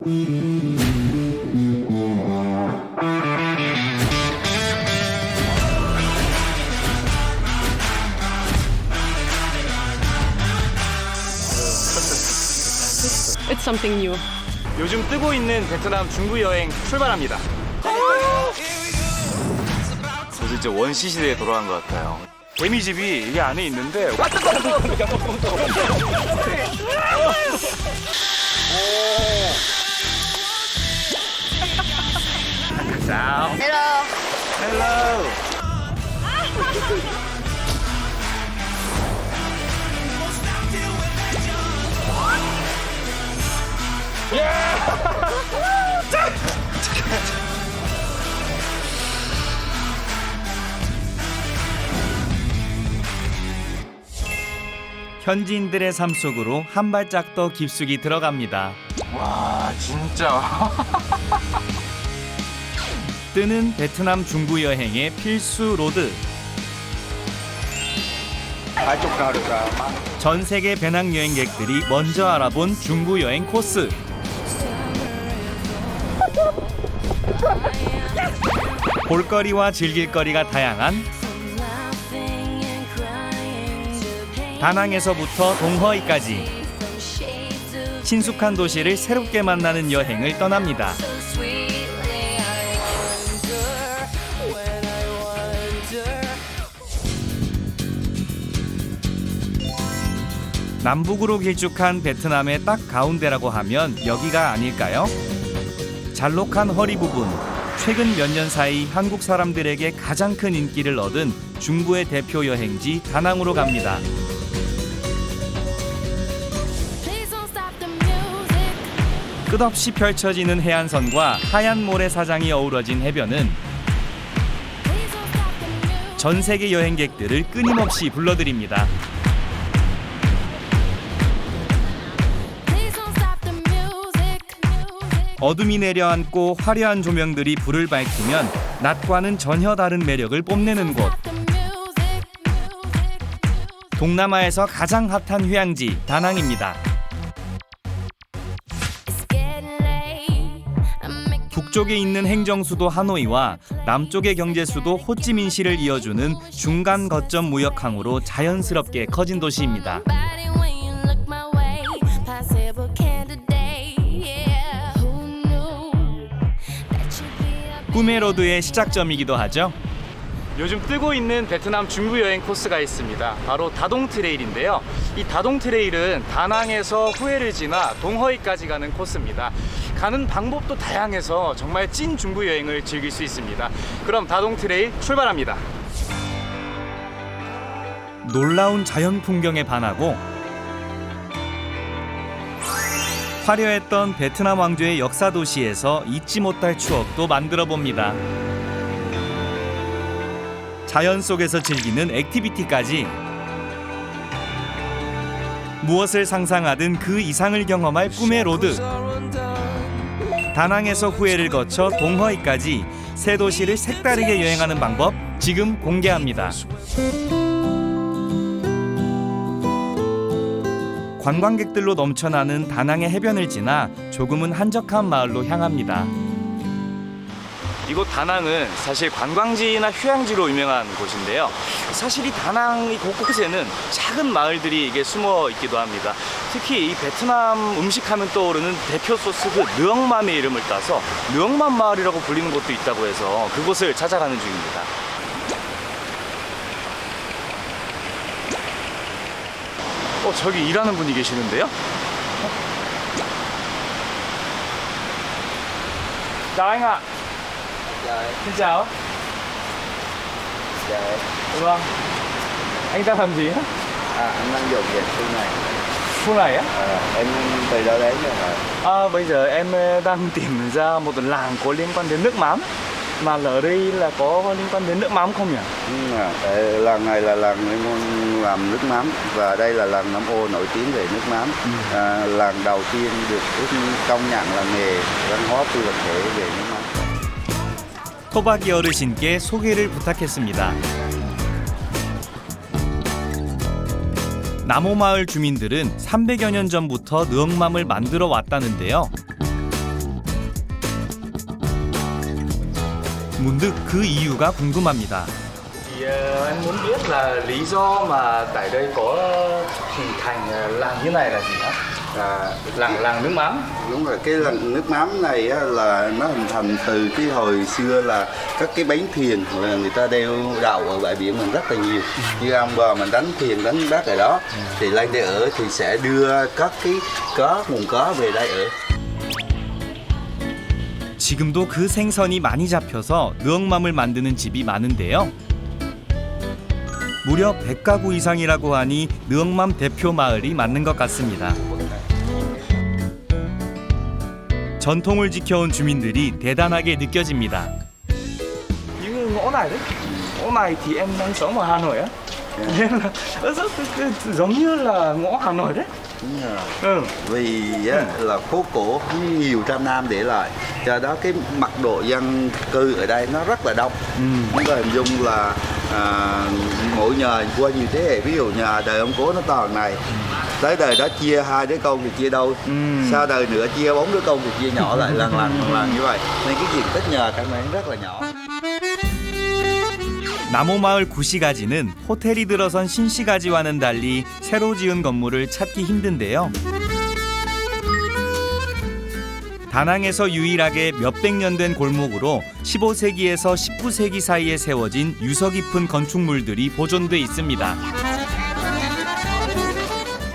It's something new. 요즘 뜨고 있는 베트남 중부 여행 출발합니다. 저도 이제 원시 시대에 돌아간 것 같아요. 개미집이 이게 안에 있는데 자, Hello. 헬로. 현지인들의 삶 속으로 한 발짝 더 깊숙이 들어갑니다. 와, 진짜. 뜨는 베트남 중부 여행의 필수 로드. 전 세계 배낭 여행객들이 먼저 알아본 중부 여행 코스. 볼거리와 즐길거리가 다양한 다낭에서부터 동허이까지 친숙한 도시를 새롭게 만나는 여행을 떠납니다. 남북으로 길쭉한 베트남의 딱 가운데라고 하면 여기가 아닐까요? 잘록한 허리 부분, 최근 몇 년 사이 한국 사람들에게 가장 큰 인기를 얻은 중부의 대표 여행지 다낭으로 갑니다. 끝없이 펼쳐지는 해안선과 하얀 모래사장이 어우러진 해변은 전 세계 여행객들을 끊임없이 불러들입니다. 어둠이 내려앉고 화려한 조명들이 불을 밝히면 낮과는 전혀 다른 매력을 뽐내는 곳. 동남아에서 가장 핫한 휴양지 다낭입니다. 북쪽에 있는 행정수도 하노이와 남쪽의 경제수도 호찌민시를 이어주는 중간 거점 무역항으로 자연스럽게 커진 도시입니다. 꿈의 로드의 시작점이기도 하죠. 요즘 뜨고 있는 베트남 중부 여행 코스가 있습니다. 바로 다동 트레일인데요. 이 다동 트레일은 다낭에서 후에를 지나 동허이까지 가는 코스입니다. 가는 방법도 다양해서 정말 찐 중부 여행을 즐길 수 있습니다. 그럼 다동 트레일 출발합니다. 놀라운 자연 풍경에 반하고 화려했던 베트남 왕조의 역사 도시에서 잊지 못할 추억도 만들어 봅니다. 자연 속에서 즐기는 액티비티까지 무엇을 상상하든 그 이상을 경험할 꿈의 로드. 다낭에서 후에를 거쳐 동허이까지 새 도시를 색다르게 여행하는 방법 지금 공개합니다. 관광객들로 넘쳐나는 다낭의 해변을 지나 조금은 한적한 마을로 향합니다. 이곳 다낭은 사실 관광지나 휴양지로 유명한 곳인데요. 사실 이 다낭 곳곳에는 작은 마을들이 이게 숨어 있기도 합니다. 특히 이 베트남 음식하면 떠오르는 대표 소스 그 느엉맘의 이름을 따서 느엉맘 마을이라고 불리는 곳도 있다고 해서 그곳을 찾아가는 중입니다. 저기 일하는 분이 계시는데요? Chào anh ạ. Xin chào. Vâng. Anh đang làm gì á? Anh đang dọn dẹp khu này. Khu này á? Em từ đâu đến rồi hả? Bây giờ em đang tìm ra một làng có liên quan đến nước mắm. Mà ở đây là có liên quan đến nước mắm không nhỉ? Làng này là làng liên quan làm nước mắm và đây là làng Nam Ô nổi tiếng về nước mắm. Làng đầu tiên được công nhận là nghề văn hóa phi vật thể về nước mắm. 토박이 어르신께 소개를 부탁했습니다. 남오마을 주민들은 300여 년 전부터 느엉맘을 만들어 왔다는데요. 문득 그 이유가 궁금합니다. Thì anh muốn biết là lý do mà tại đây có hình thành làng như này là gì hả? Làng nước mắm. Đúng rồi, cái làng nước mắm này á, là nó hình thành từ cái hồi xưa là các cái bánh thuyền là người ta đeo đậu ở bãi biển mình rất là nhiều. Như ông bà mình đánh thuyền đánh bắt ở đó thì lên đây ở thì sẽ đưa các cái nguồn cá về đây ở. 지금도 그 생선이 많이 잡혀서 느엉맘을 만드는 집이 많은데요. 무려 100가구 이상이라고 하니 느엉맘 대표 마을이 맞는 것 같습니다. 전통을 지켜온 주민들이 대단하게 느껴집니다. Những ngõ này đấy. Ngõ này thì em đang sống ở Hà Nội á. Nên là nó rất giống như là ngõ Hà Nội đấy. Đúng rồi. Vì á, là phố cổ nhiều trăm năm để lại, do đó cái mật độ dân cư ở đây nó rất là đông. Chúng ta hình dung là mỗi nhà qua nhiều thế hệ, ví dụ nhà đời ông cố nó toàn này, tới đời đó chia 2 đứa con thì chia đôi, sau đời nữa chia 4 đứa con thì chia nhỏ lại lần như vậy, nên cái diện tích nhà căn bản rất là nhỏ. 나무마을 구시가지는 호텔이 들어선 신시가지와는 달리 새로 지은 건물을 찾기 힘든데요. 다낭에서 유일하게 몇백 년 된 골목으로 15세기에서 19세기 사이에 세워진 유서 깊은 건축물들이 보존돼 있습니다.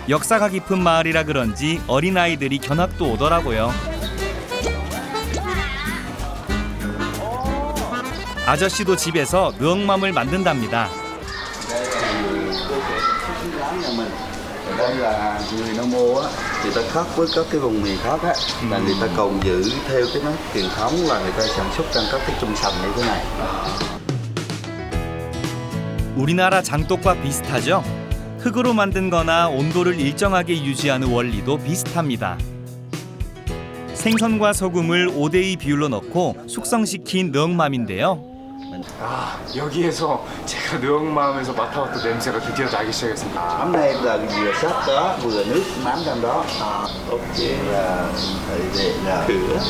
역사가 깊은 마을이라 그런지 어린아이들이 견학도 오더라고요. 아저씨도 집에서 느엉맘을 만든답니다. Đây là người Nam-mô á, người ta khác với các cái vùng miền khác á, là người ta còn giữ theo cái nét truyền thống là người ta sản xuất trong các cái chung sành như thế này. 우리나라 장독과 비슷하죠? 흙으로 만든 거나 온도를 일정하게 유지하는 원리도 비슷합니다. 생선과 소금을 5대2 비율로 넣고 숙성시킨 느엉맘인데요. 아, 여기에서 제가 느엉맘에서 맡아봤던 냄새가 드디어 나기 시작했습니다. Mắm này là vừa sáp đó, vừa nước mắm trong đó. Ok là rửa.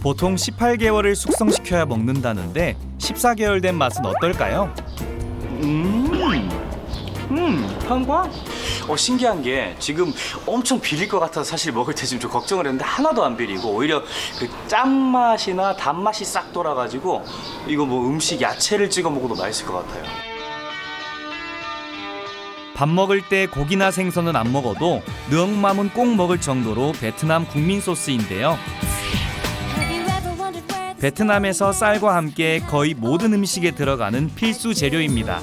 보통 18개월을 숙성시켜야 먹는다는데 14개월 된 맛은 어떨까요? 향과? 신기한 게 지금 엄청 비릴 것 같아서 사실 먹을 때 좀 걱정을 했는데 하나도 안 비리고 오히려 그 짠맛이나 단맛이 싹 돌아가지고 이거 뭐 음식 야채를 찍어 먹어도 맛있을 것 같아요. 밥 먹을 때 고기나 생선은 안 먹어도 느엉맘은 꼭 먹을 정도로 베트남 국민 소스인데요. 베트남에서 쌀과 함께 거의 모든 음식에 들어가는 필수 재료입니다.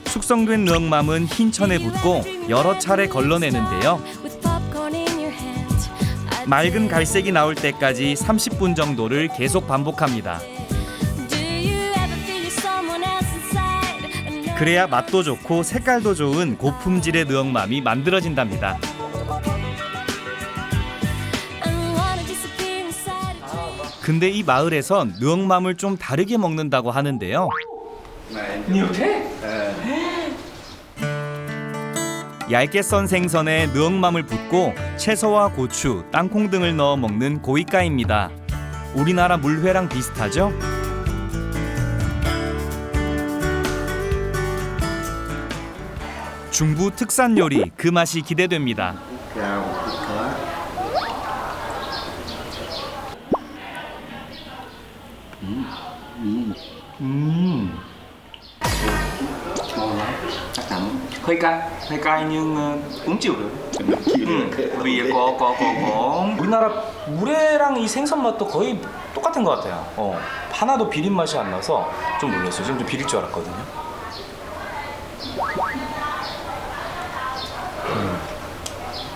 숙성된 느엉맘은 흰 천에 붓고 여러 차례 걸러내는데요. 맑은 갈색이 나올 때까지 30분 정도를 계속 반복합니다. 그래야 맛도 좋고 색깔도 좋은 고품질의 느엉맘이 만들어진답니다. 근데 이 마을에선 느엉맘을 좀 다르게 먹는다고 하는데요. Nhiều thế? 얇게 썬 생선에 느엉맘을 붓고 채소와 고추, 땅콩 등을 넣어 먹는 고이까입니다. 우리나라 물회랑 비슷하죠? 중부 특산 요리, 그 맛이 기대됩니다. Rau, cá. Ngon lắm, chắc chắn. hơi cay nhưng cũng chịu được. vì có 우리나라 물회랑 이 생선 맛도 거의 똑같은 것 같아요. 하나도 비린 맛이 안 나서 좀 놀랐어요. 좀 비릴 줄 알았거든요.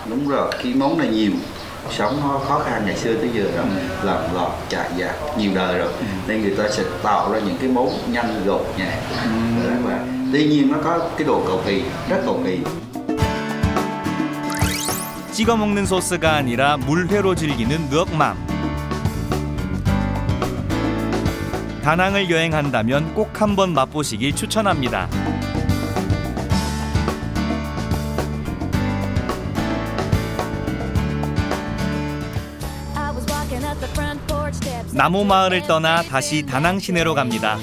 Đúng rồi, cái món này nhiều. Sống nó khó khăn ngày xưa tới giờ rồi, làm gọt chạy dạ nhiều đời rồi, nên người ta sẽ tạo ra những cái món nhanh gọn nhẹ. Tuy nhiên nó có cái độ cầu kỳ, rất cầu kỳ. 찍어 먹는 소스가 아니라 물회로 즐기는 느엉맘. 다낭을 여행한다면 꼭 한번 맛보시길 추천합니다. I was walking up the front 나모 마을을 떠나 다시 다낭 시내로 갑니다.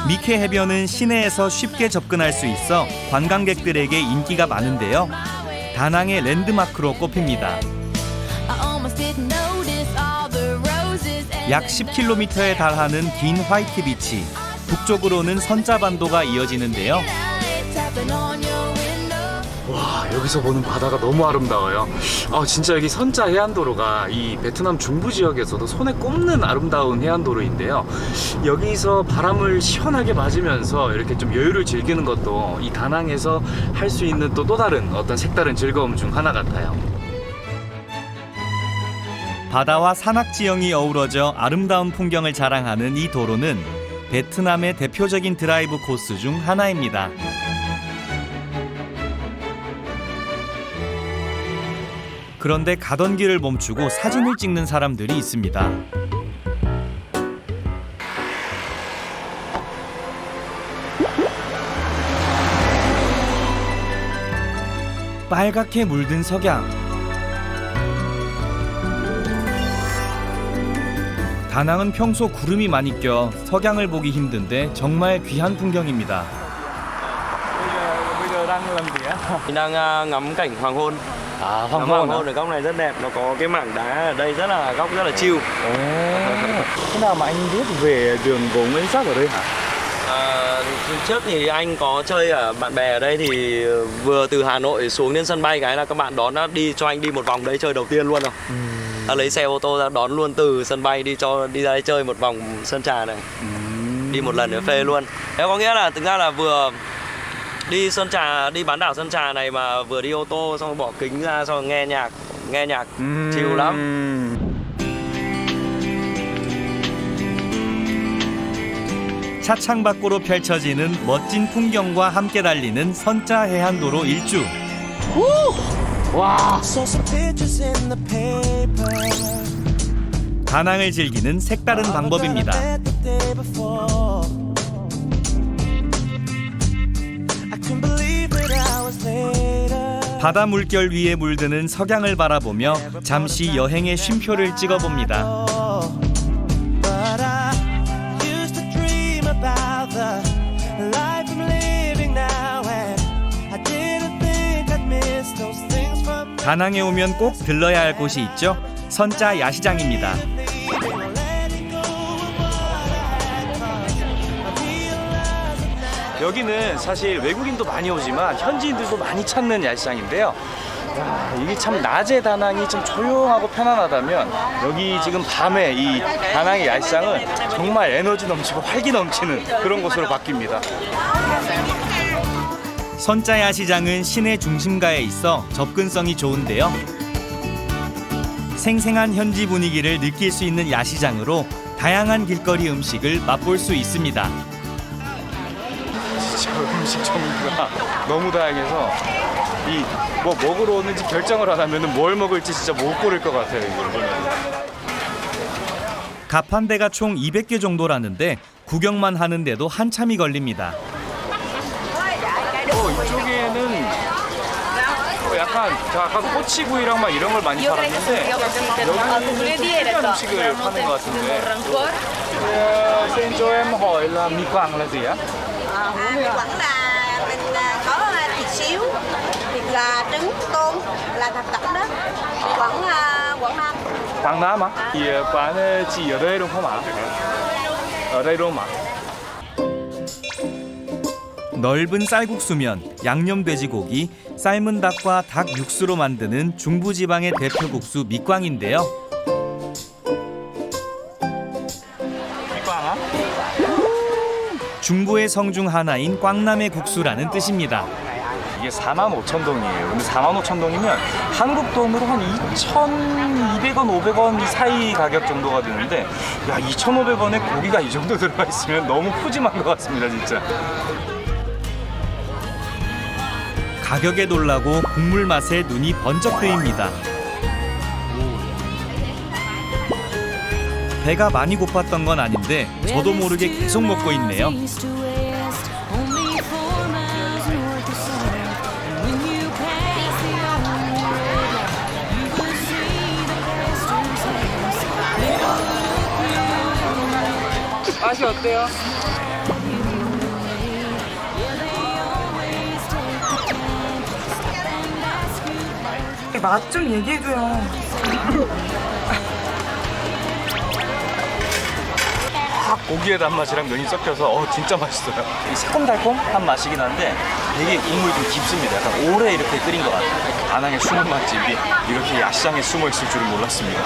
미케 해변은 시내에서 쉽게 접근할 수 있어 관광객들에게 인기가 많은데요. 다낭의 랜드마크로 꼽힙니다. 약 10km에 달하는 긴 화이트 비치, 북쪽으로는 선자반도가 이어지는데요. 와, 여기서 보는 바다가 너무 아름다워요. 진짜 여기 선자 해안도로가 이 베트남 중부 지역에서도 손에 꼽는 아름다운 해안도로인데요. 여기서 바람을 시원하게 맞으면서 이렇게 좀 여유를 즐기는 것도 이 다낭에서 할 수 있는 또 다른 어떤 색다른 즐거움 중 하나 같아요. 바다와 산악 지형이 어우러져 아름다운 풍경을 자랑하는 이 도로는 베트남의 대표적인 드라이브 코스 중 하나입니다. 그런데 가던 길을 멈추고 사진을 찍는 사람들이 있습니다. 빨갛게 물든 석양. 다낭은 평소 구름이 많이 껴 석양을 보기 힘든데 정말 귀한 풍경입니다. đang ngắm cảnh hoàng hôn. Ngắm hoàng hôn ở góc này rất đẹp, nó có cái mảng đá ở đây góc rất là chill. Thế nào mà anh biết về đường Gốm Nguyễn Sắc ở đây hả? Trước thì anh có chơi ở bạn bè ở đây thì vừa từ Hà Nội xuống đến sân bay cái là các bạn đón đã đi cho anh đi một vòng đấy chơi đầu tiên luôn rồi. Lấy xe ô tô ra đón luôn từ sân bay đi ra đây chơi một vòng Sơn Trà này. Đi một lần ở phê luôn. Thế có nghĩa là thực ra là vừa đi Sơn Trà, đi bán đảo Sơn Trà này mà vừa đi ô tô xong rồi bỏ kính ra xong rồi nghe nhạc chill lắm. 차창 밖으로 펼쳐지는 멋진 풍경과 함께 달리는 선자 해안도로 일주. 와, 다낭을 즐기는 색다른 방법입니다. 바다 물결 위에 물드는 석양을 바라보며 잠시 여행의 쉼표를 찍어봅니다. 다낭에 오면 꼭 들러야 할 곳이 있죠. 선자 야시장입니다. 여기는 사실 외국인도 많이 오지만 현지인들도 많이 찾는 야시장인데요. 이게 참 낮에 다낭이 좀 조용하고 편안하다면 여기 지금 밤에 이 다낭의 야시장은 정말 에너지 넘치고 활기 넘치는 그런 곳으로 바뀝니다. 선자 야시장은 시내 중심가에 있어 접근성이 좋은데요. 생생한 현지 분위기를 느낄 수 있는 야시장으로 다양한 길거리 음식을 맛볼 수 있습니다. 진짜 음식 종류가 너무 다양해서 뭐 먹으러 오는지 결정을 안 하면 뭘 먹을지 진짜 못 고를 것 같아요. 이걸 보면. 가판대가 총 200개 정도라는데 구경만 하는데도 한참이 걸립니다. 이쪽에는 약간 아까 꼬치구이랑 막 이런 걸 많이 팔았는데 여기는 특이한 음식을 파는 것 같은데. Xin cho em hỏi là mì Quảng là gì ạ? Mì Quảng là mình có thịt xíu, thịt gà, trứng, tôm là thập cẩm đó. Mì Quảng Quảng Nam. Quảng Nam á? Thì quán chỉ ở đây đúng không ạ? Ở đây đúng không ạ? 넓은 쌀국수면, 양념 돼지고기, 삶은 닭과 닭 육수로 만드는 중부지방의 대표 국수 밑광인데요. 밑광아? 중부의 성 중 하나인 꽝남의 국수라는 뜻입니다. 이게 45,000동이에요. 근데 45,000동이면 한국 돈으로 한 2,200원, 500원 사이 가격 정도가 되는데, 야, 2,500원에 고기가 이 정도 들어가 있으면 너무 푸짐한 것 같습니다, 진짜. 가격에 놀라고 국물 맛에 눈이 번쩍 뜨입니다. 배가 많이 고팠던 건 아닌데 저도 모르게 계속 먹고 있네요. 맛이 어때요? 맛 좀 얘기해줘요. 고기의 단맛이랑 면이 섞여서 진짜 맛있어요. 이 새콤달콤한 맛이긴 한데 되게 국물이 좀 깊습니다. 약간 오래 이렇게 끓인 것 같아요. 다낭의 숨은 맛집이 이렇게 야시장에 숨어 있을 줄은 몰랐습니다.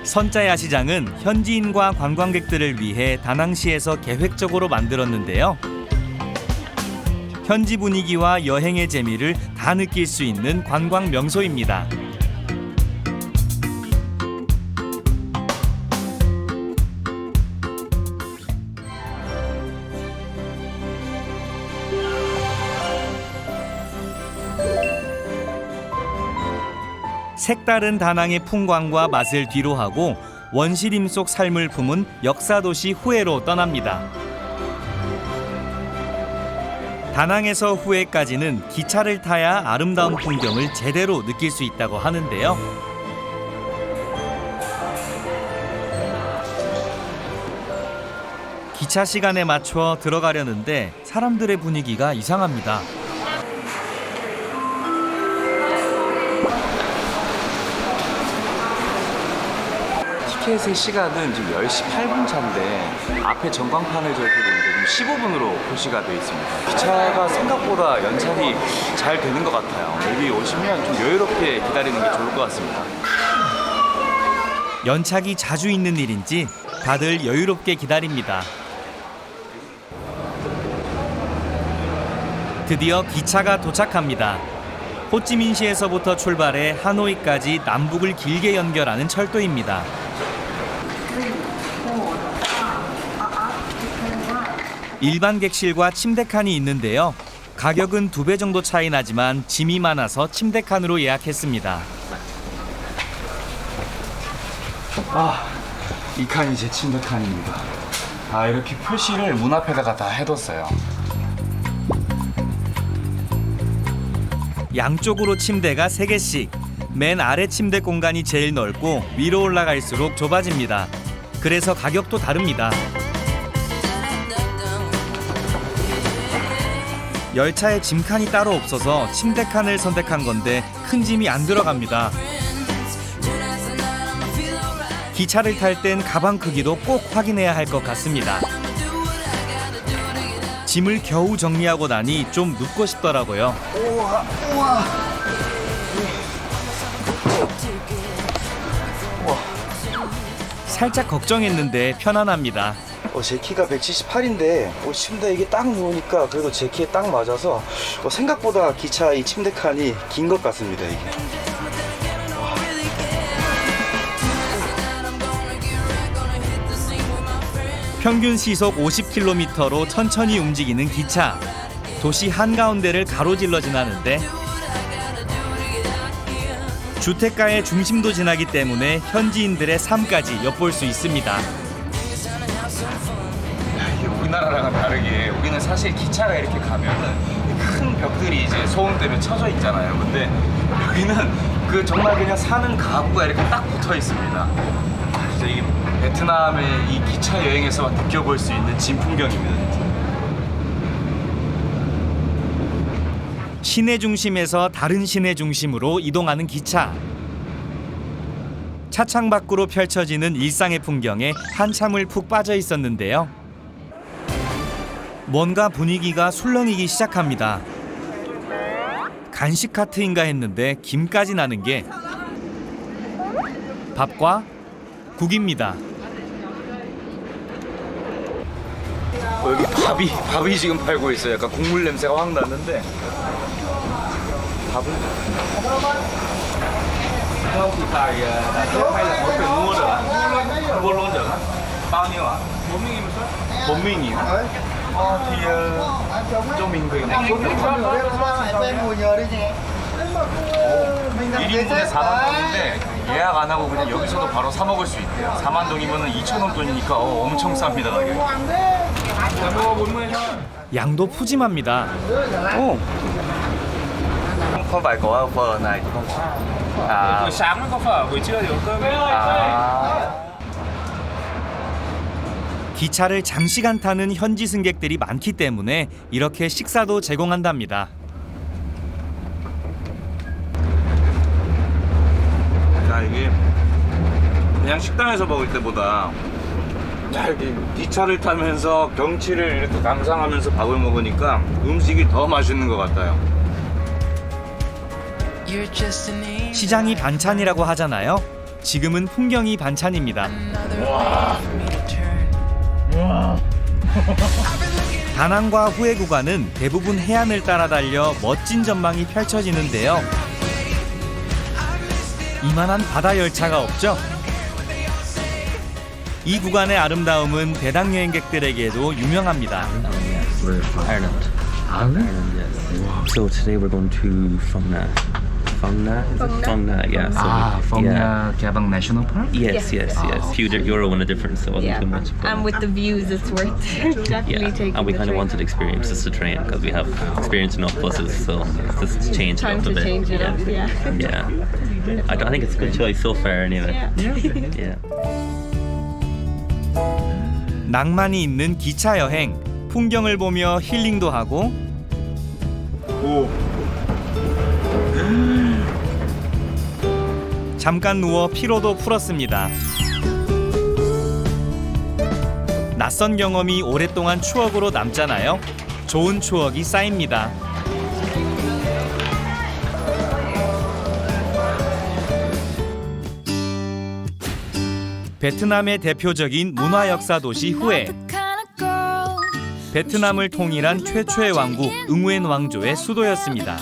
선자 야시장은 현지인과 관광객들을 위해 다낭시에서 계획적으로 만들었는데요. 현지 분위기와 여행의 재미를 다 느낄 수 있는 관광 명소입니다. 색다른 다낭의 풍광과 맛을 뒤로하고 원시림 속 삶을 품은 역사도시 후에로 떠납니다. 다낭에서 후에까지는 기차를 타야 아름다운 풍경을 제대로 느낄 수 있다고 하는데요. 기차 시간에 맞춰 들어가려는데 사람들의 분위기가 이상합니다. 티켓의 시간은 지금 10시 8분 차인데 앞에 전광판을 저렇게 보는데 지금 15분으로 표시가 되어 있습니다. 기차가 생각보다 연착이 잘 되는 것 같아요. 여기 오시면 좀 여유롭게 기다리는 게 좋을 것 같습니다. 연착이 자주 있는 일인지 다들 여유롭게 기다립니다. 드디어 기차가 도착합니다. 호찌민시에서부터 출발해 하노이까지 남북을 길게 연결하는 철도입니다. 일반 객실과 침대 칸이 있는데요. 가격은 2배 정도 차이 나지만 짐이 많아서 침대 칸으로 예약했습니다. 이 칸이 제 침대 칸입니다. 이렇게 표시를 문 앞에다가 다 해뒀어요. 양쪽으로 침대가 3개씩. 맨 아래 침대 공간이 제일 넓고 위로 올라갈수록 좁아집니다. 그래서 가격도 다릅니다. 열차에 짐칸이 따로 없어서 침대 칸을 선택한 건데 큰 짐이 안 들어갑니다. 기차를 탈 땐 가방 크기도 꼭 확인해야 할 것 같습니다. 짐을 겨우 정리하고 나니 좀 눕고 싶더라고요. 살짝 걱정했는데 편안합니다. 제 키가 178인데 침대 이게 딱 누우니까 그래도 제 키에 딱 맞아서 생각보다 기차 이 침대 칸이 긴 것 같습니다. 이게. 평균 시속 50km로 천천히 움직이는 기차. 도시 한가운데를 가로질러 지나는데 주택가의 중심도 지나기 때문에 현지인들의 삶까지 엿볼 수 있습니다. 이게 우리나라랑은 다르게 우리는 사실 기차가 이렇게 가면은 큰 벽들이 이제 소음 때문에 쳐져 있잖아요. 근데 여기는 그 정말 그냥 사는 가구가 이렇게 딱 붙어 있습니다. 진짜 이게 베트남의 이 기차 여행에서 느껴볼 수 있는 진풍경입니다. 시내 중심에서 다른 시내 중심으로 이동하는 기차. 차창 밖으로 펼쳐지는 일상의 풍경에 한참을 푹 빠져 있었는데요. 뭔가 분위기가 술렁이기 시작합니다. 간식 카트인가 했는데 김까지 나는 게 밥과 국입니다. 여기 밥이 지금 팔고 있어요. 약간 국물 냄새가 확 나는데 밥은 một miếng thì cho mình về này 1인분에 4만 동인데 예약 안 하고 그냥 여기서도 바로 사 먹을 수 있대요. 4만 동이면 2,000원 돈이니까 엄청 쌉니다 가격이. 양도 푸짐합니다. Không phải có phở này thì không. Buổi sáng mới có phở, buổi trưa thì có cơm. 기차를 장시간 타는 현지 승객들이 많기 때문에 이렇게 식사도 제공한답니다. 야, 이게 그냥 식당에서 먹을 때보다 이렇게 기차를 타면서 경치를 이렇게 감상하면서 밥을 먹으니까 음식이 더 맛있는 것 같아요. 시장이 반찬이라고 하잖아요. 지금은 풍경이 반찬입니다. 다낭과 후에 구간은 대부분 해안을 따라 달려 멋진 전망이 펼쳐지는데요. 이만한 바다 열차가 없죠? 이 구간의 아름다움은 배낭 여행객들에게도 유명합니다. We're from Ireland. Ireland, yes. So today we're going to Phongna. Phongna? Is it Phongna? Yeah. So Phongna Jabang National Park? Yes. Few euro and a difference, so it wasn't too much. But, And with the views, it's worth definitely taking and we the kind of train. wanted to experience just the train because we have experienced enough buses, so just change it Time up a to bit. change it up, yeah. Yeah. I think it's a good choice so far, anyway. Yeah. 낭만이 있는 기차 여행, 풍경을 보며 힐링도 하고 잠깐 누워 피로도 풀었습니다. 낯선 경험이 오랫동안 추억으로 남잖아요. 좋은 추억이 쌓입니다. 베트남의 대표적인 문화 역사 도시 후에. 베트남을 통일한 최초의 왕국 응우엔 왕조의 수도였습니다.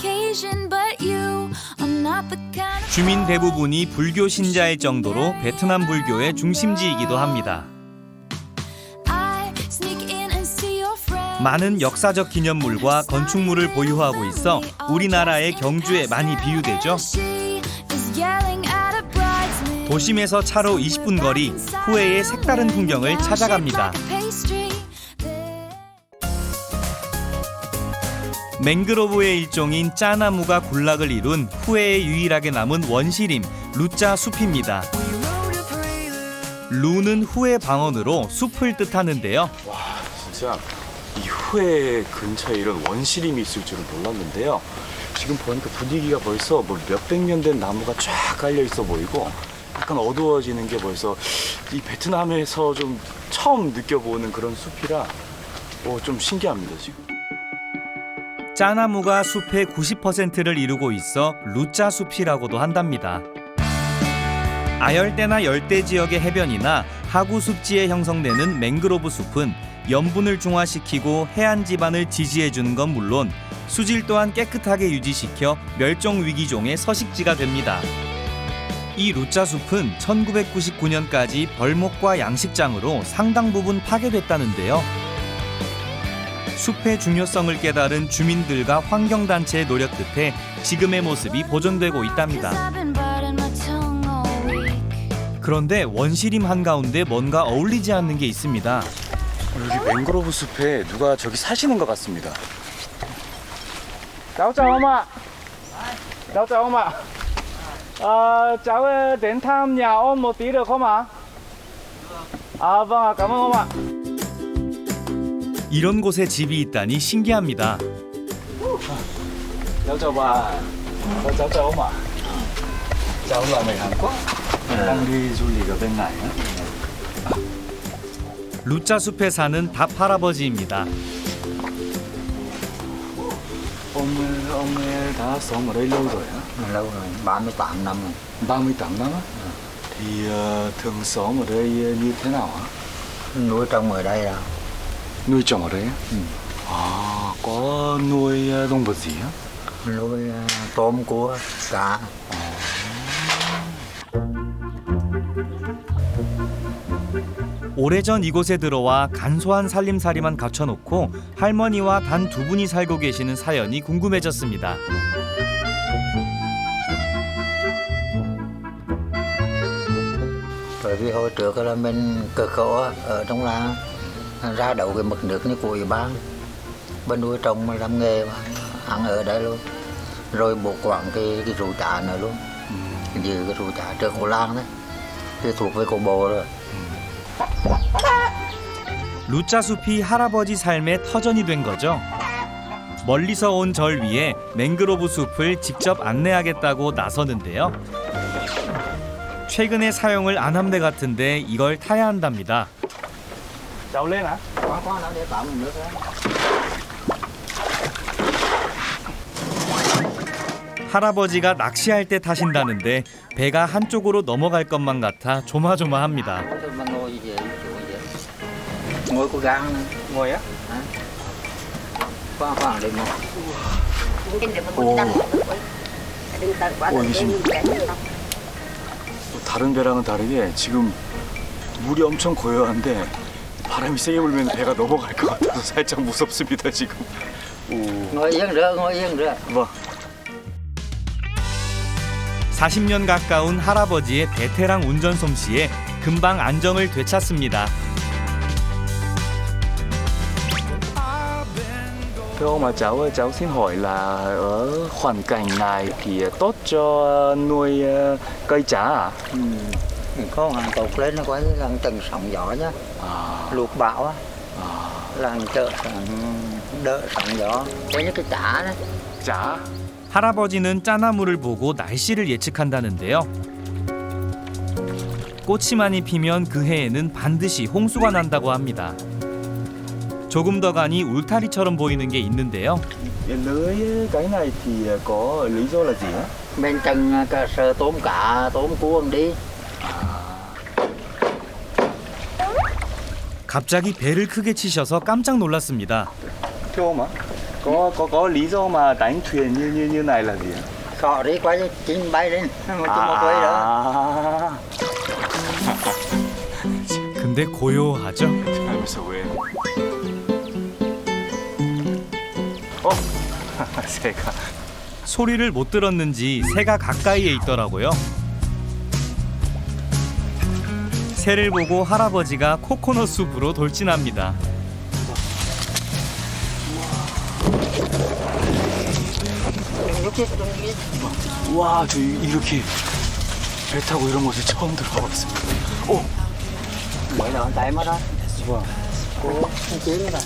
주민 대부분이 불교 신자일 정도로 베트남 불교의 중심지이기도 합니다. 많은 역사적 기념물과 건축물을 보유하고 있어 우리나라의 경주에 많이 비유되죠. 도심에서 차로 20분 거리, 후에의 색다른 풍경을 찾아갑니다. 맹그로브의 일종인 짜나무가 군락을 이룬 후에에 유일하게 남은 원시림, 루짜 숲입니다. 루는 후에 방언으로 숲을 뜻하는데요. 와, 진짜 이 후에 근처에 이런 원시림이 있을 줄은 몰랐는데요. 지금 보니까 분위기가 벌써 뭐 몇백 년 된 나무가 쫙 깔려 있어 보이고 약간 어두워지는 게 벌써 이 베트남에서 좀 처음 느껴보는 그런 숲이라 좀 신기합니다, 지금. 짜나무가 숲의 90%를 이루고 있어 루짜 숲이라고도 한답니다. 아열대나 열대 지역의 해변이나 하구 습지에 형성되는 맹그로브 숲은 염분을 중화시키고 해안 지반을 지지해주는 건 물론 수질 또한 깨끗하게 유지시켜 멸종 위기종의 서식지가 됩니다. 이 루짜 숲은 1999년까지 벌목과 양식장으로 상당 부분 파괴됐다는데요. 숲의 중요성을 깨달은 주민들과 환경단체의 노력 끝에 지금의 모습이 보존되고 있답니다. 그런데 원시림 한가운데 뭔가 어울리지 않는 게 있습니다. 여기 맹그로브 숲에 누가 저기 사시는 것 같습니다. Cháu chào ông ạ. Cháu chào ông ạ. Cháu đến thăm nhà ông một tí được không ạ? Vâng ạ, cảm ơn ông ạ. 이런 곳에 집이 있다니 신기합니다. Cháu chào bà. Cháu chào ông ạ. Cháu là người Hàn Quốc. đang đi du lịch ở bên này. 루짜 숲에 사는 답 할아버지입니다. Ông đã sống ở đây lâu rồi hả? Lâu rồi, 38 năm rồi. 38 năm á? Thì thường sống ở đây như thế nào hả? Nuôi trồng ở đây là Nuôi trồng ở đây á? Có nuôi động vật gì á? nuôi tôm, cua, cá. 오래전 이곳에 들어와 간소한 살림살이만 갖춰놓고 할머니와 단 두 분이 살고 계시는 사연이 궁금해졌습니다. Bởi vì hồi trước là mình cực khổ ở trong làng, ra đậu cái mực nước như của ủy ban, bên nuôi trồng mà làm nghề mà ăn ở đây luôn, rồi bộ quản cái rượu trà nữa luôn, giữ cái rượu trà trước của làng đấy, thì thuộc về của bộ rồi. 루짜 숲이 할아버지 삶의 터전이 된 거죠. 멀리서 온 절 위에 맹그로브 숲을 직접 안내하겠다고 나서는데요. 최근에 사용을 안 한 배 같은데 이걸 타야 한답니다. Cháu lên hả? Có nó để tạm mình nước đó. 할아버지가 낚시할 때 타신다는데 배가 한쪽으로 넘어갈 것만 같아 조마조마합니다. Mà ngồi gì vậy? Ngồi cô gắng nữa. Ngồi á? Khoảng đây một. 다른 배랑은 다르게 지금 물이 엄청 고요한데 바람이 세게 불면 배가 넘어갈 것 같아서 살짝 무섭습니다 지금. Ngồi yên rửa, ngồi yên rửa. 뭐 40년 가까운 할아버지의 베테랑 운전 솜씨에 금방 안정을 되찾습니다. Thưa ông mà cháu ơi, cháu xin hỏi là ở hoàn cảnh này thì tốt cho nuôi cây trà à? Có hàng tụt lên nó quấy lần từng sóng gió nhá. Luộc bão á. Lần chợ đỡ sóng gió. Đấy những cái chả đấy. 자, 할아버지는 짜나무를 보고 날씨를 예측한다는데요. 꽃이 많이 피면 그 해에는 반드시 홍수가 난다고 합니다. 조금 더 가니 울타리처럼 보이는 게 있는데요. lưới cái này thì có lý do là gì á? Bên chân cơ sở tôm cá, tôm cuông đi. 갑자기 배를 크게 치셔서 깜짝 놀랐습니다. Thưa ông ạ, có lý do mà đánh thuyền như này là gì ạ? Cọ đi quay chim bay lên, một quay đó. 근데 고요하죠? 하면서 왜? 새가. 소리를 못 들었는지 새가 가까이에 있더라고요. 새를 보고 할아버지가 코코넛 숲으로 돌진합니다. 와, 저 이렇게 배 타고 이런 곳에 처음 들어가 봤습니다. 오! Vậy là tại mất đó. 와. Cô chiến đó.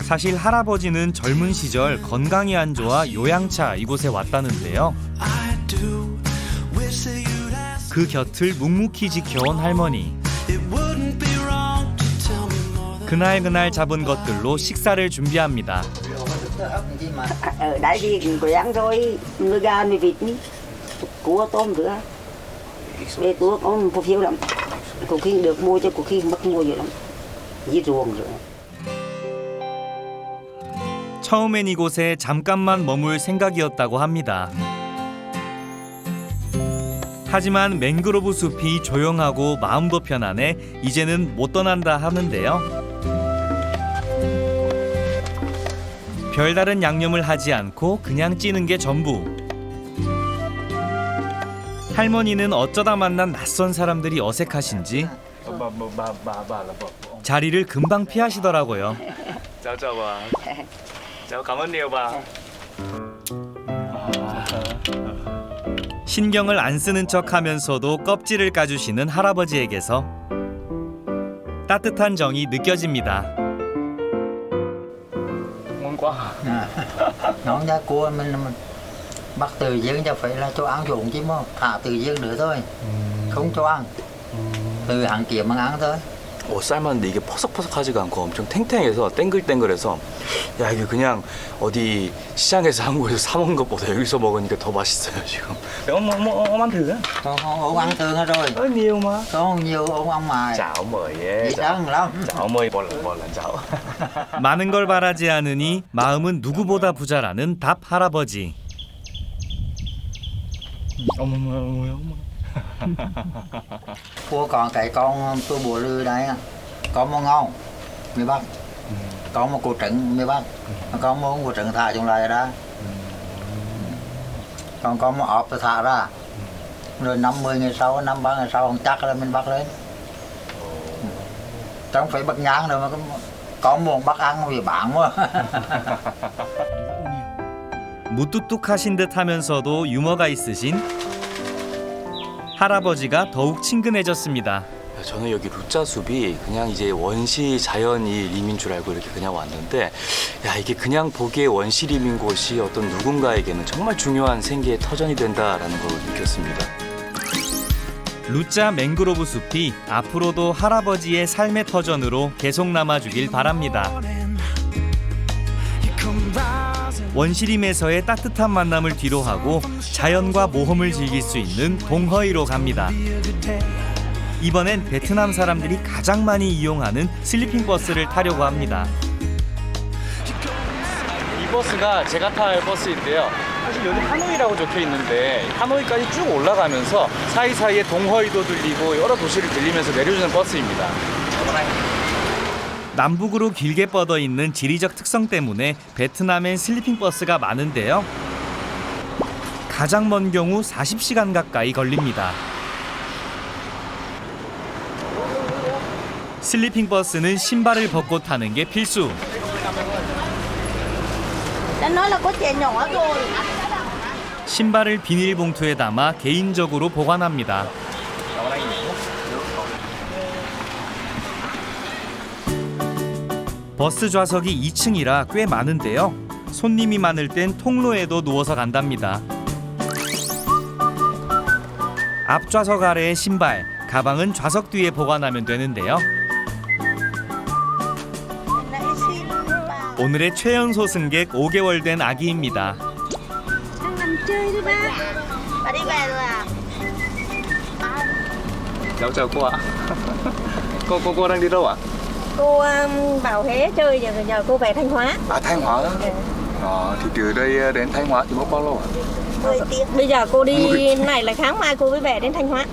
사실 할아버지는 젊은 시절 건강이 안 좋아 요양차 이곳에 왔다는데요. 그 곁을 묵묵히 지켜온 할머니. 그날 잡은 것들로 식사를 준비합니다. Ở đây thì quen rồi, nuôi gà, nuôi vịt, cua, tôm nữa. Đây cua có phô phiếu lắm. Có khi được mua chứ có khi mất mua nhiều lắm. Dưới ruộng rồi. 처음엔 이곳에 잠깐만 머물 생각이었다고 합니다. 하지만 맹그로브 숲이 조용하고 마음도 편안해 이제는 못 떠난다 하는데요. 별다른 양념을 하지 않고 그냥 찌는 게 전부. 할머니는 어쩌다 만난 낯선 사람들이 어색하신지 자리를 금방 피하시더라고요. Chào chào bà. Chào, cảm ơn nhiều bà. 신경을 안 쓰는 척하면서도 껍질을 까주시는 할아버지에게서 따뜻한 정이 느껴집니다. Ngon quá. Nón giá cua mình bắt từ giếng cho phải là cho ăn ruộng chứ mà thả từ giếng nữa thôi. Không cho ăn. từ hàng kia mang ăn thôi. 삶았는데 이게 퍼석퍼석하지가 않고 엄청 탱탱해서 땡글땡글해서 야 이게 그냥 어디 시장에서 한국에서 사 먹는 것보다 여기서 먹으니까 더 맛있어요 지금. Ông ăn thử á? Ông ăn thường hết rồi. Nhiều mà. Có nhiều ông ăn mà. Chảo mời 예. chảo mời một lần chảo. 많은 걸 바라지 않으니 마음은 누구보다 부자라는 답 할아버지. 어머. Cua còn cái con tôi bùa lư đấy, có một ngon mới bắt, có một củ trứng mới bắt, có một củ trứng thả trong này ra, còn có một ốp tôi thả ra, Rồi 50 ngày sau, 53 ngày sau không chắc là mình bắt lên. Chẳng phải bắt nhang đâu mà có muốn bắt ăn vì bạn quá. 무뚝뚝하신 듯 하면서도 유머가 있으신 할아버지가 더욱 친근해졌습니다. 저는 여기 루짜 숲이 그냥 이제 원시 자연이림인 줄 알고 이렇게 그냥 왔는데, 야, 이게 그냥 보기에 원시림인 곳이 어떤 누군가에게는 정말 중요한 생계의 터전이 된다라는 걸 느꼈습니다. 루짜 맹그로브 숲이 앞으로도 할아버지의 삶의 터전으로 계속 남아주길 바랍니다. 원시림에서의 따뜻한 만남을 뒤로하고 자연과 모험을 즐길 수 있는 동허이로 갑니다. 이번엔 베트남 사람들이 가장 많이 이용하는 슬리핑 버스를 타려고 합니다. 이 버스가 제가 탈 버스인데요. 사실 여기 하노이라고 적혀 있는데 하노이까지 쭉 올라가면서 사이사이에 동허이도 들리고 여러 도시를 들리면서 내려주는 버스입니다. 남북으로 길게 뻗어 있는 지리적 특성 때문에 베트남엔 슬리핑 버스가 많은데요. 가장 먼 경우 40시간 가까이 걸립니다. 슬리핑 버스는 신발을 벗고 타는 게 필수. 신발을 비닐봉투에 담아 개인적으로 보관합니다. 버스 좌석이 2층이라 꽤 많은데요. 손님이 많을 땐 통로에도 누워서 간답니다. 앞좌석 아래에 신발, 가방은 좌석 뒤에 보관하면 되는데요. 오늘의 최연소 승객 5개월 된 아기입니다. Cháu chào cô ạ. Cô đang đi đâu ạ? Cô vào Huế chơi rồi giờ cô về Thanh Hóa. À, Thanh Hóa. Thì từ đây đến Thanh Hóa thì mất bao lâu ạ? 10 tiếng. Bây giờ cô đi này là sáng mai cô mới về đến Thanh Hóa.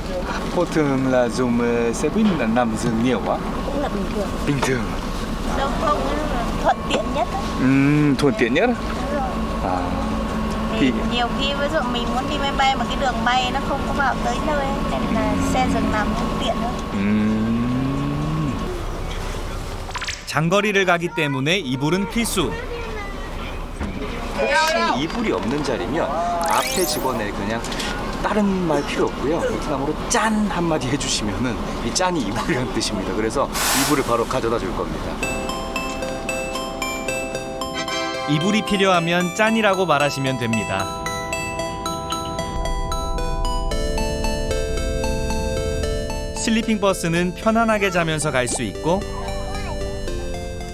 Cô thường là dùng xe buýt là nằm giường nhiều quá? Cũng là bình thường. Bình thường. Đâu không thuận tiện nhất. Thuận tiện nhất. Thì nhiều khi ví dụ mình muốn đi máy bay mà cái đường bay nó không có vào tới nơi nên là xe giường nằm cũng tiện hơn. 장거리를 가기 때문에 이불은 필수. 혹시 이불이 없는 자리면 앞에 직원에 그냥 다른 말 필요 없고요. 베트남어로 짠 한마디 해주시면은 이 짠이 이불이라는 뜻입니다. 그래서 이불을 바로 가져다 줄 겁니다. 이불이 필요하면 짠이라고 말하시면 됩니다. 슬리핑 버스는 편안하게 자면서 갈 수 있고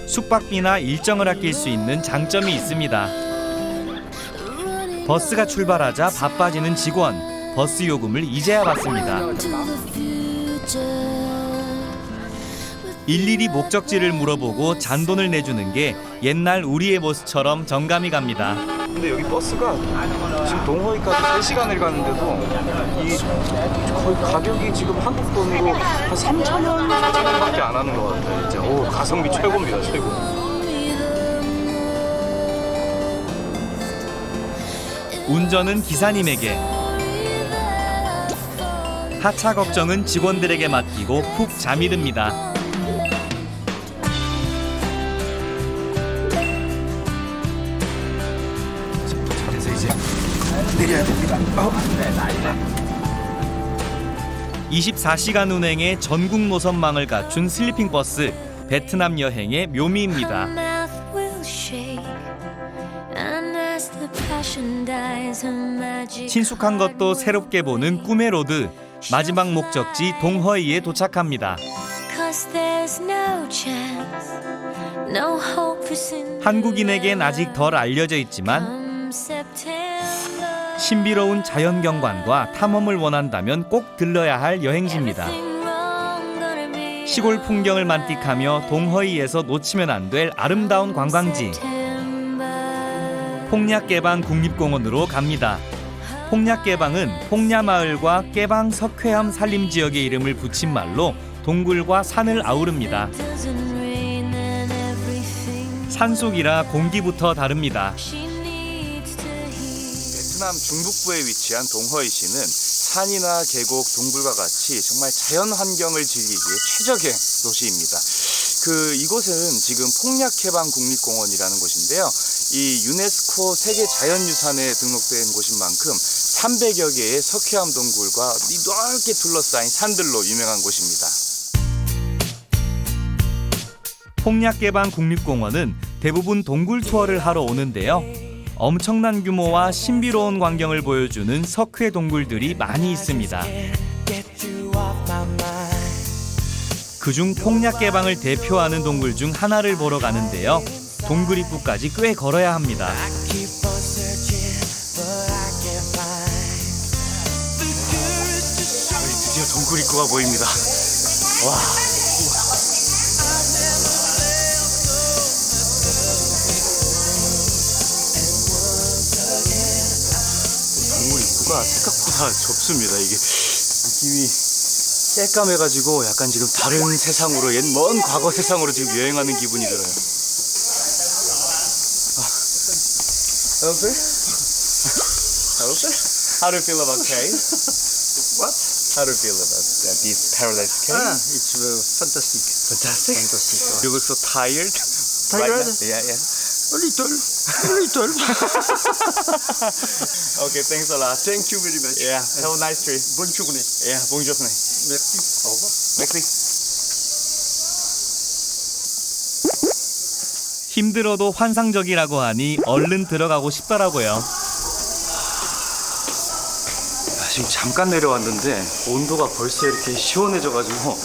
숙박비나 일정을 아낄 수 있는 장점이 있습니다. 버스가 출발하자 바빠지는 직원, 버스 요금을 이제야 받습니다. 일일이 목적지를 물어보고 잔돈을 내주는 게 옛날 우리의 버스처럼 정감이 갑니다. 근데 여기 버스가 지금 동호이까지 3시간을 가는데도 이 거의 가격이 지금 한국 돈으로 한 3,000원, 4,000원밖에 안 하는 것 같아요. 진짜 오, 가성비 최고입니다, 최고. 운전은 기사님에게, 하차 걱정은 직원들에게 맡기고 푹 잠이 듭니다. 내려야 됩니다. 24시간 운행에 전국 노선망을 갖춘 슬리핑 버스, 베트남 여행의 묘미입니다. 친숙한 것도 새롭게 보는 꿈의 로드, 마지막 목적지 동허이에 도착합니다. 한국인에겐 아직 덜 알려져 있지만 신비로운 자연경관과 탐험을 원한다면 꼭 들러야 할 여행지입니다. 시골 풍경을 만끽하며 동허이에서 놓치면 안 될 아름다운 관광지. 폭략개방 국립공원으로 갑니다. 폭략개방은 폭야마을과 깨방 석회암 산림지역의 이름을 붙인 말로 동굴과 산을 아우릅니다. 산속이라 공기부터 다릅니다. 베트남 중북부에 위치한 동허이시는 산이나 계곡, 동굴과 같이 정말 자연 환경을 즐기기에 최적의 도시입니다. 이곳은 지금 폭략해방국립공원이라는 곳인데요. 이 유네스코 세계 자연유산에 등록된 곳인 만큼 300여 개의 석회암 동굴과 넓게 둘러싸인 산들로 유명한 곳입니다. 폭략개방국립공원은 대부분 동굴 투어를 하러 오는데요. 엄청난 규모와 신비로운 광경을 보여주는 석회 동굴들이 많이 있습니다. 그중 폭략개방을 대표하는 동굴 중 하나를 보러 가는데요. 동굴 입구까지 꽤 걸어야 합니다. 드디어 동굴 입구가 보입니다. 와. 동굴 입구가 생각보다 좁습니다. 이게 느낌이 새까매가지고 약간 지금 다른 세상으로, 옛 먼 과거 세상으로 지금 여행하는 기분이 들어요. Hello, sir. Hello, sir. How do you feel about cave? What? How do you feel about this paradise cave? It's fantastic. Fantastic. Fantastic. You look so tired. Tired? Right now? Yeah, yeah. A little. Okay, thanks a lot. Thank you very much. Yeah, have a nice trip. Bonne journée. Yeah, bonne journée. Merci. Au revoir. Merci. 힘들어도 환상적이라고 하니 얼른 들어가고 싶더라고요. 지금 잠깐 내려왔는데 온도가 벌써 이렇게 시원해져가지고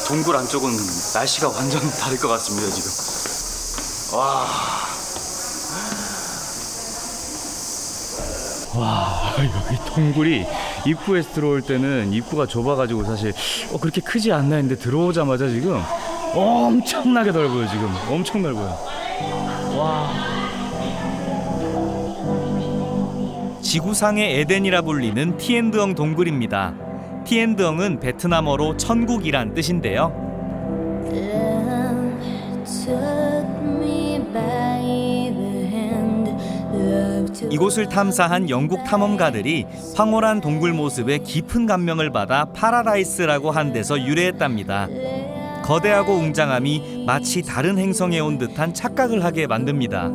동굴 안쪽은 날씨가 완전 다를 것 같습니다 지금. 와 여기 동굴이 입구에서 들어올 때는 입구가 좁아가지고 사실 그렇게 크지 않나 했는데 들어오자마자 지금 엄청나게 넓어요. 지금 엄청 넓어요. 와. 지구상의 에덴이라 불리는 티엔드엉 동굴입니다. 티엔드엉은 베트남어로 천국이란 뜻인데요. 이곳을 탐사한 영국 탐험가들이 황홀한 동굴 모습에 깊은 감명을 받아 파라다이스라고 한 데서 유래했답니다. 거대하고 웅장함이 마치 다른 행성에 온 듯한 착각을 하게 만듭니다.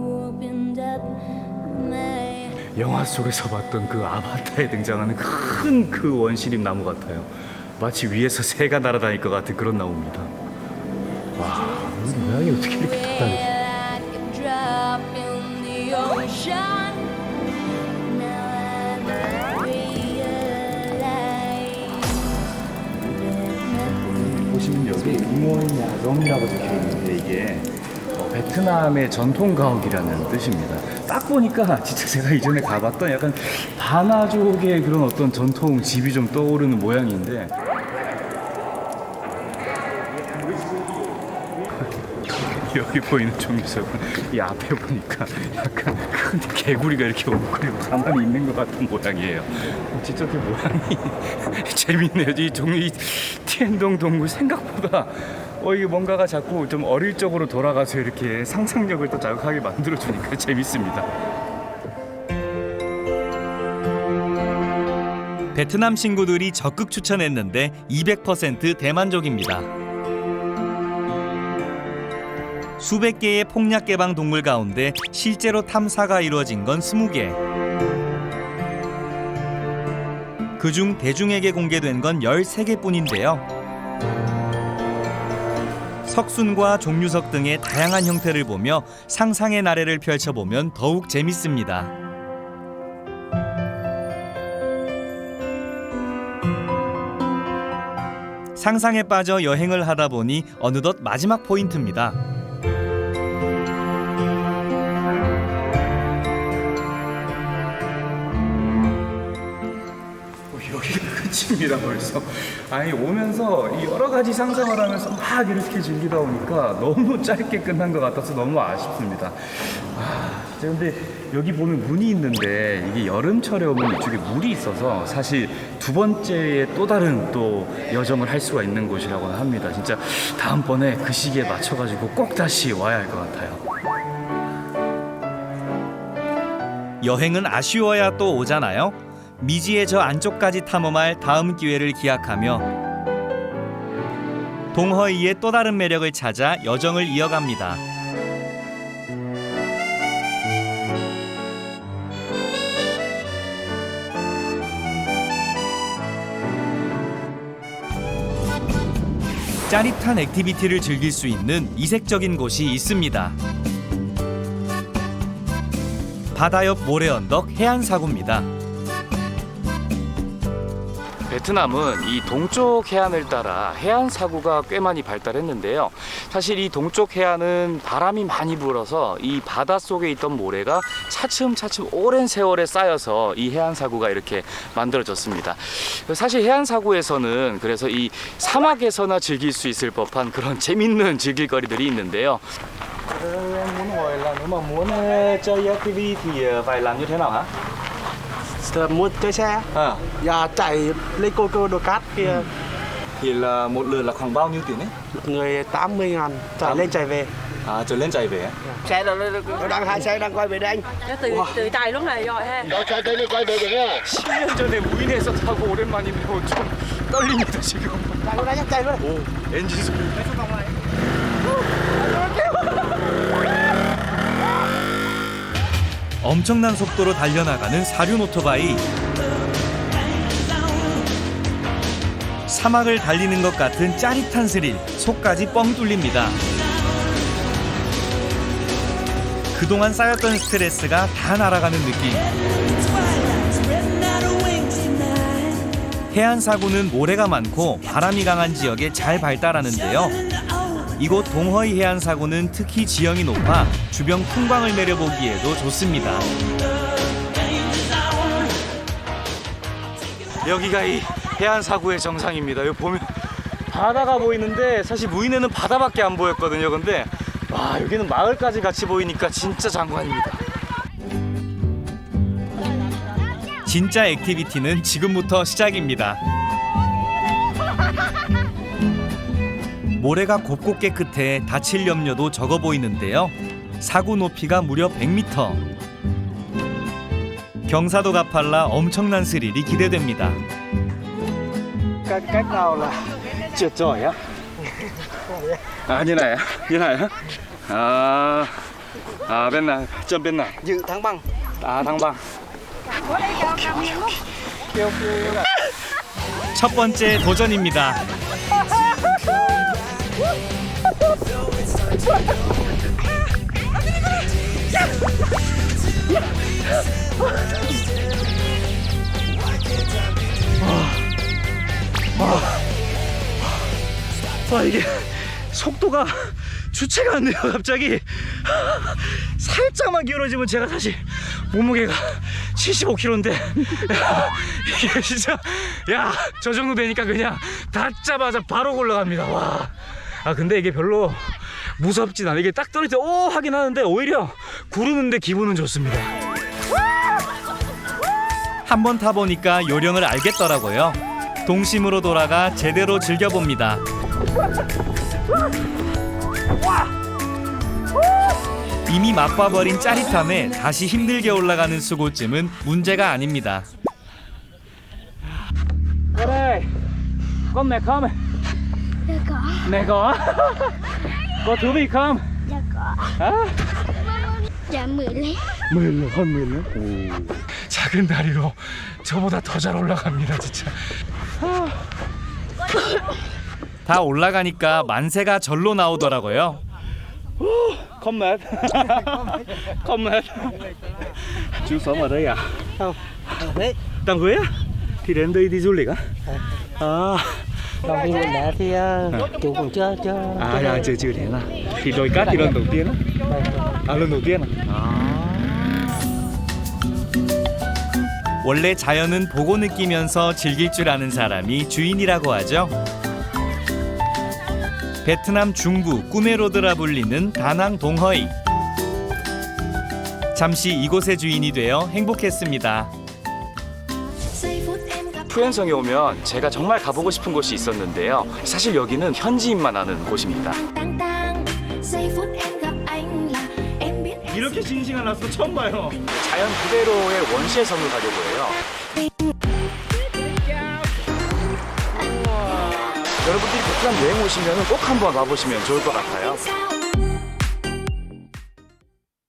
영화 속에서 봤던 그 아바타에 등장하는 큰 그 원시림 나무 같아요. 마치 위에서 새가 날아다닐 것 같은 그런 나무입니다. 와, 이 모양이 어떻게 이렇게 다르지? 보시면 여기 응원야정이라고 적혀 있는데 이게 베트남의 전통 가옥이라는 뜻입니다. 딱 보니까 진짜 제가 이전에 가봤던 약간 바나족의 그런 어떤 전통 집이 좀 떠오르는 모양인데 여기 보이는 종이석은 이 앞에 보니까 약간 큰 개구리가 이렇게 웅크리고 가만히 있는 것 같은 모양이에요. 진짜 그 모양이 재밌네요. 이 종이 티엔동 동굴 생각보다 이게 뭔가가 자꾸 좀 어릴 적으로 돌아가서 이렇게 상상력을 또 자극하게 만들어주니까 재밌습니다. 베트남 친구들이 적극 추천했는데 200% 대만족입니다. 수백 개의 폭략개방 동굴 가운데 실제로 탐사가 이루어진 건 20개. 그중 대중에게 공개된 건 13개뿐인데요. 석순과 종류석 등의 다양한 형태를 보며 상상의 나래를 펼쳐보면 더욱 재밌습니다. 상상에 빠져 여행을 하다 보니 어느덧 마지막 포인트입니다. 여기가 끝입니다 벌써. 아니 오면서 이 여러 가지 상상을 하면서 막 이렇게 즐기다 보니까 너무 짧게 끝난 것 같아서 너무 아쉽습니다. 근데 여기 보면 문이 있는데 이게 여름철에 오면 이쪽에 물이 있어서 사실 두 번째의 또 다른 또 여정을 할 수가 있는 곳이라고는 합니다. 진짜 다음번에 그 시기에 맞춰가지고 꼭 다시 와야 할 것 같아요. 여행은 아쉬워야 또 오잖아요. 미지의 저 안쪽까지 탐험할 다음 기회를 기약하며 동허이의 또 다른 매력을 찾아 여정을 이어갑니다. 짜릿한 액티비티를 즐길 수 있는 이색적인 곳이 있습니다. 바다 옆 모래 언덕 해안사구입니다. 베트남은 이 동쪽 해안을 따라 해안 사구가 꽤 많이 발달했는데요. 사실 이 동쪽 해안은 바람이 많이 불어서 이 바다 속에 있던 모래가 차츰차츰 오랜 세월에 쌓여서 이 해안 사구가 이렇게 만들어졌습니다. 사실 해안 사구에서는 그래서 이 사막에서나 즐길 수 있을 법한 그런 재밌는 즐길거리들이 있는데요. Em muốn hỏi là nếu mà muốn chơi ATV thì phải làm như thế nào hả? Muốn chơi xe và chạy lên cô đồi cát kia. Thì là một lượt là khoảng bao nhiêu tiền ấy? Một người 80.000 chạy lên chạy về. À, trở lên chạy về á? Xe đâu đang hai xe đang quay về đây anh. tự chạy lúc này rồi ha. Đó xe tới đi quay về được nhá. 10년 전에 무인에서 타고 오랜만이네요. 좀 떨립니다 지금. Chạy luôn anh chạy luôn. 오, 엔진 소리. 엄청난 속도로 달려나가는 사륜 오토바이. 사막을 달리는 것 같은 짜릿한 스릴, 속까지 뻥 뚫립니다. 그동안 쌓였던 스트레스가 다 날아가는 느낌. 해안사구는 모래가 많고 바람이 강한 지역에 잘 발달하는데요. 이곳 동허이 해안사구는 특히 지형이 높아 주변 풍광을 내려보기에도 좋습니다. 여기가 이 해안사구의 정상입니다. 여기 보면 바다가 보이는데 사실 무인에는 바다밖에 안 보였거든요. 근데 와, 여기는 마을까지 같이 보이니까 진짜 장관입니다. 진짜 액티비티는 지금부터 시작입니다. 모래가 곱고 깨끗해 다칠 염려도 적어 보이는데요. 사구 높이가 무려 100m. 경사도 가팔라 엄청난 스릴이 기대됩니다. Cách nào là trượt giỏi á? À, như này á? Như này á? Bên này, chân bên này. dự thắng băng. À, thăng bằng. 첫 번째 도전입니다. 와, 이게 속도가 주체가 안 돼요. 갑자기 살짝만 기울어지면 제가 사실 몸무게가 75kg인데 이게 진짜 저 정도 되니까 그냥 닿자마자 바로 올라갑니다. 와. 아, 근데 이게 별로 무섭진 않아. 이게 딱 떨어질 때 오 하긴 하는데 오히려 구르는데 기분은 좋습니다. 한번 타보니까 요령을 알겠더라고요. 동심으로 돌아가 제대로 즐겨봅니다. 이미 맛봐버린 짜릿함에 다시 힘들게 올라가는 수고쯤은 문제가 아닙니다. Đây, có mệt không? Dạ có. Mệt có. Có thú vị không? Dạ có. Hả? Dạ 10 10년, 한 10년? 작은 다리로 저보다 더 잘 올라갑니다, 진짜. 다 올라가니까 만세가 절로 나오더라고요. Không mệt. Không mệt. Chú sống ở đây à? Không. Đằng Huế á? Thì đến đây đi du lịch á? Còn đi mình đã thì chú còn chưa chưa thế nào. Thì đồi cát thì lần đầu tiên á? À, lần đầu tiên à? 원래 자연은 보고 느끼면서 즐길 줄 아는 사람이 주인이라고 하죠. 베트남 중부 꾸메로드라 불리는 다낭 동허이. 잠시 이곳의 주인이 되어 행복했습니다. 푸엔성에 오면 제가 정말 가보고 싶은 곳이 있었는데요. 사실 여기는 현지인만 아는 곳입니다. 이렇게 싱싱한 랍스터 처음 봐요. 자연 그대로의 원시의 섬을 가려고 해요. 여러분들이 베트남 여행 오시면 꼭 한번 와보시면 좋을 것 같아요.